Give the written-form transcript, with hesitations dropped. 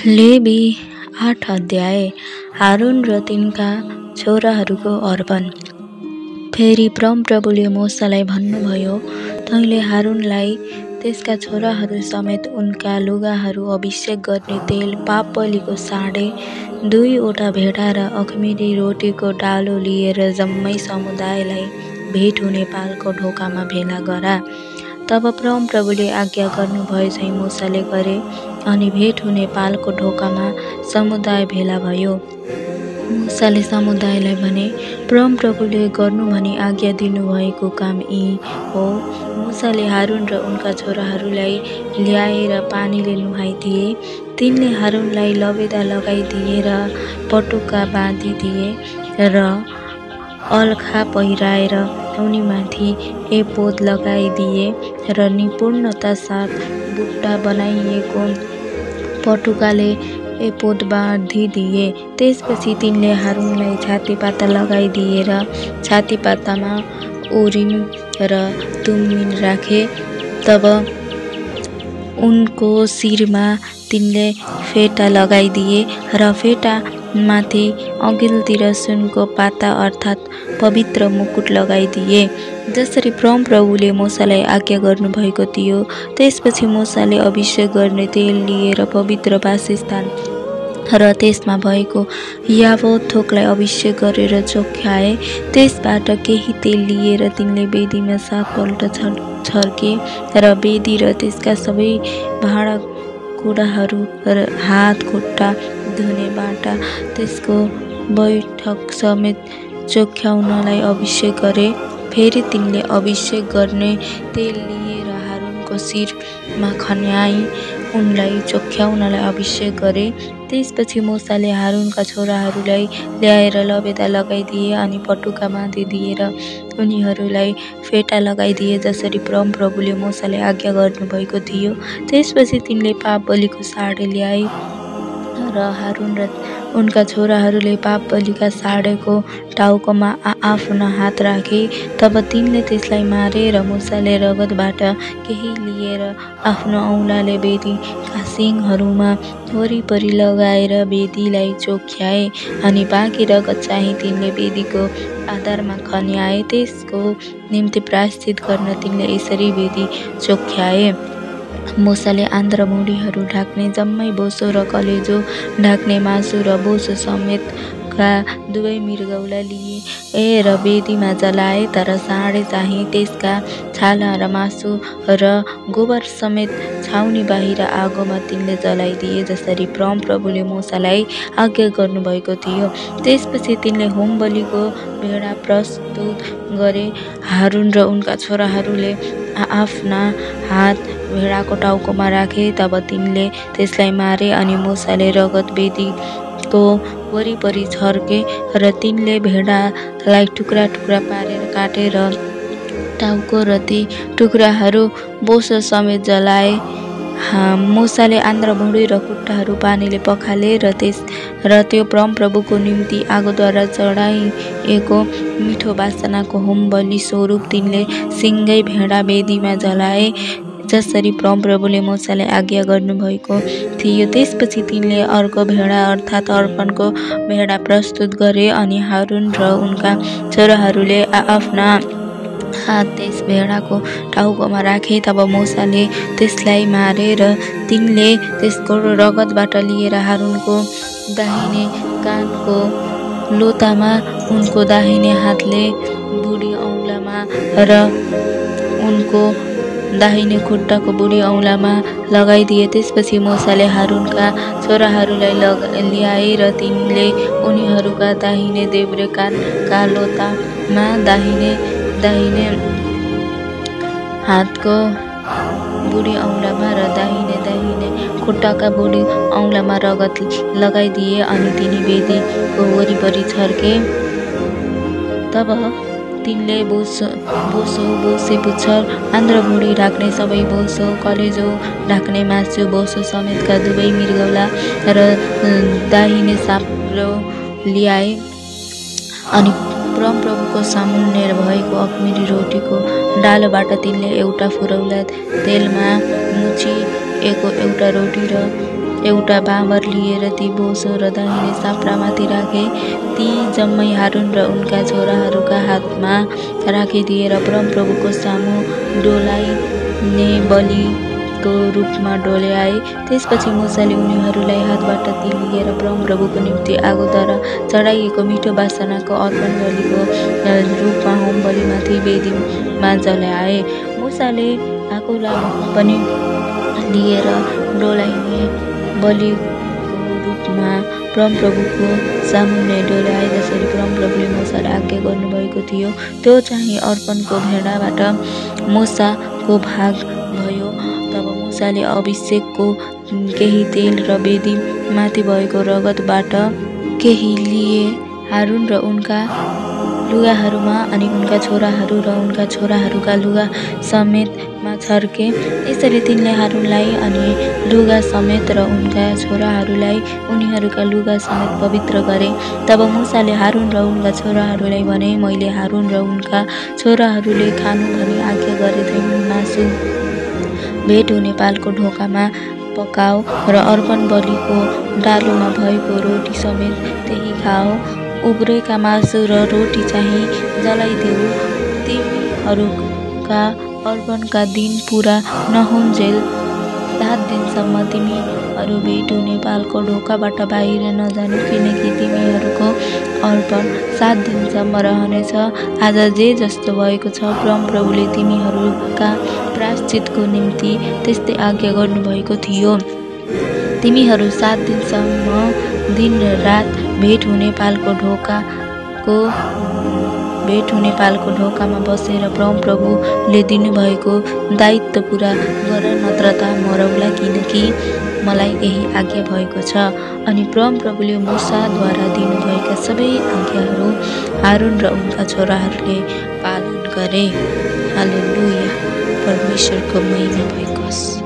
Levy 8 अध्याय। हारुन र तिनका छोराहरूको अर्पण। फेरि परमप्रभुले मोसालाई भन्नुभयो, तैँले हारुनलाई त्यसका छोराहरू समेत उनका लुगाहरू अभिषेक गर्ने तेल, पापबलिको साँढे, 2 भेडा र अखमिरी रोटीको डालो लिएर जम्मै समुदायलाई भेट हुने पालको ढोकामा भेला गरा। तब परमप्रभुले आज्ञा गर्नुभए झैँ मोसाले गरे, अनि भेट हुने पालको ढोकामा समुदाय भेला भयो। मोसाले समुदायलाई भने, परमप्रभुले गर्नु भनी आज्ञा दिनुभएको काम यी हो। मोसाले हारुन र उनका छोराहरूलाई ल्याएर पानीले नुहाइदिए। तिनले हारुनलाई लबेदा लगाइदिए र पटुका बाँधिदिए र अलखा पहिराएर उनीमाथि एपोद लगाइदिए र निपुणता साथ बुट्टा बनाइएको पटुकाले एपोद बाँधिदिए। त्यसपछि तिनले हारुनलाई छातीपाता लगाइदिए र छातीपातामा उरिम र तुम्मिम राखे। तब उनको शिरमा तिनले फेटा लगाइदिए र फेटा माथि अघिल्तिर सुनको पाता अर्थात् पवित्र मुकुट लगाइदिए, जसरी परमप्रभुले मोसालाई आज्ञा गर्नुभएको थियो। त्यसपछि मोसाले अभिषेक गर्ने तेल लिएर पवित्र वासस्थान र त्यसमा भएको यावत थोकलाई अभिषेक गरेर चोख्याए। त्यसबाट केही तेल लिएर तिनले वेदीमा 7 पल्ट छर्के र वेदी र त्यसका सबै भाँडाकुँडाहरू र हात खुट्टा धुने बाटा त्यसको बैठक समेत चोख्याउनलाई अभिषेक गरे। फेरि तिनले अभिषेक गर्ने तेल लिएर हारुनको शिरमा खन्याई उनलाई चोख्याउनलाई अभिषेक गरे। त्यसपछि मोसाले हारुनका छोराहरूलाई ल्याएर लबेदा लगाइदिए अनि पटुका बाँधिदिए र उनीहरूलाई फेटा लगाइदिए, जसरी परमप्रभुले मोसालाई आज्ञा गर्नुभएको थियो। त्यसपछि तिनले पापबलिको साँढे ल्याए र हारुन र उनका छोराहरूले पापबलिका साँढेको टाउकोमा आफ्ना हात राखे। तब तिनले त्यसलाई मारे र मोसाले रगतबाट केही लिएर आफ्नो औँलाले वेदीका सिङहरूमा वरिपरि लगाएर वेदीलाई चोख्याए, अनि बाँकी रगत चाहिँ तिनले वेदीको आधारमा खन्याए। त्यसको निम्ति प्रायश्चित गर्न तिनले यसरी वेदी चोख्याए। मोसाले आन्द्र मुढीहरू ढाक्ने जम्मै बोसो र कलेजो ढाक्ने मासु र बोसो समेतका 2 मृगौला लिए र वेदीमा जलाए। तर साँढे चाहिँ त्यसका छाला र मासु र गोबर समेत छाउनी बाहिर आगोमा तिनले जलाइदिए, जसरी परमप्रभुले मोसालाई आज्ञा गर्नुभएको थियो। त्यसपछि तिनले होमबलिको भेडा प्रस्तुत गरे। हारुन र उनका छोराहरूले आफ्ना हात भेडाको टाउकोमा राखे। तब तिनले त्यसलाई मारे अनि मोसाले रगत वेदीको वरिपरि छर्के र तिनले भेडालाई टुक्रा टुक्रा पारेर काटे र टाउको र ती टुक्राहरू बोसो समेत जलाए। मोसाले आन्द्रभुँडी र खुट्टाहरू पानीले पखाले र त्यो परमप्रभुको निम्ति आगोद्वारा चढाइएको मिठो बासनाको होमबलि स्वरूप तिनले सिङ्गै भेडा वेदीमा जलाए, जसरी परमप्रभुले मोसालाई आज्ञा गर्नुभएको थियो। त्यसपछि तिनले अर्को भेडा अर्थात् अर्पणको भेडा प्रस्तुत गरे अनि हारुन र उनका छोराहरूले आफ्ना हात त्यस भेडाको टाउकोमा राखे। तब मोसाले त्यसलाई मारे र तिनले त्यसको रगतबाट लिएर हारुनको दाहिने कानको लोतामा, उनको दाहिने हातले बुढी औँलामा र उनको दाहिने खुट्टाको बुढी औँलामा लगाइदिए। त्यसपछि मोसाले हारुनका छोराहरूलाई ल्याए र तिनले उनीहरूका दाहिने देब्रे कानका लोतामा, दाहिने हातको बुढी औँलामा र दाहिने खुट्टाका बुढी औँलामा रगत लगाइदिए अनि तिनी वेदीको वरिपरि छर्के। तब तिनले बोसे पुच्छर, आन्द्रभुँडी ढाक्ने सबै बोसो, कलेजो ढाक्ने मासु, बोसो समेतका 2 मृगौला र दाहिने साँप्रो ल्याए। अनि परमप्रभुको सामुन्ने भएको अखमिरी रोटीको डालोबाट तिनले एउटा फुरौला तेलमा मुछिएको एउटा रोटी र एउटा बाँबर लिएर ती बोसो र दाहिने साप्रामाथि राखे। ती जम्मै हारुन र उनका छोराहरूका हातमा राखिदिएर परमप्रभुको सामु डोलाइने बलिको रूपमा डोल्याए। त्यसपछि मूसाले उनीहरूलाई हातबाट ती लिएर परमप्रभुको निम्ति आगोद्वारा चढाइएको मिठो बासनाको अर्पण बलिको रूपमा होम बलिमाथि वेदीमा जलाए। मूसाले आगोलाई पनि लिएर डोलाइने बलिको रूपमा परमप्रभुको सामुन्ने डोल्याए, जसरी परमप्रभुले मूसालाई आज्ञा गर्नुभएको थियो। त्यो चाहिँ अर्पणको भेडाबाट मूसाको भाग भयो। तब मूसाले अभिषेकको केही तेल र वेदी माथि भएको रगतबाट केही लिए। हारुन र उनका लुगाहरूमा अनि उनका छोराहरू र उनका छोराहरूका लुगा समेतमा छर्के। यसरी तिनले हारुनलाई अनि लुगा समेत र उनका छोराहरूलाई उनीहरूका लुगा समेत पवित्र गरे। तब मूसाले हारुन र उनका छोराहरूलाई भने, मैले हारुन र उनका छोराहरूले खानु भनी आज्ञा गरेँ मासु भेट हुने पालको ढोकामा पकाओ र अर्पण बलिको डालोमा भएको रोटी समेत त्यही खाओ। उब्रेका मासु र रोटी चाहिँ जलाइदेऊ। तिमीहरूका अर्पणका दिन पुरा नहुन्जेल 7 दिनसम्म तिमीहरू भेट हुने पालको ढोकाबाट बाहिर नजानु, किनकि तिमीहरूको अर्पण 7 दिनसम्म रहनेछ। आज जे जस्तो भएको छ, परमप्रभुले तिमीहरूका प्रायश्चितको निम्ति त्यस्तै आज्ञा गर्नुभएको थियो। तिमीहरू 7 दिनसम्म दिन रात भेट हुने पालको ढोकामा बसेर परमप्रभुले दिनुभएको दायित्व पुरा गर, नत्र त मरौला, किनकि मलाई यही आज्ञा भएको छ। अनि परमप्रभुले मूसाद्वारा दिनुभएका सबै आज्ञाहरू हारुन र उनका छोराहरूले पालन गरे। हालेलुया, परमेश्वरको महिमा भइकोस्।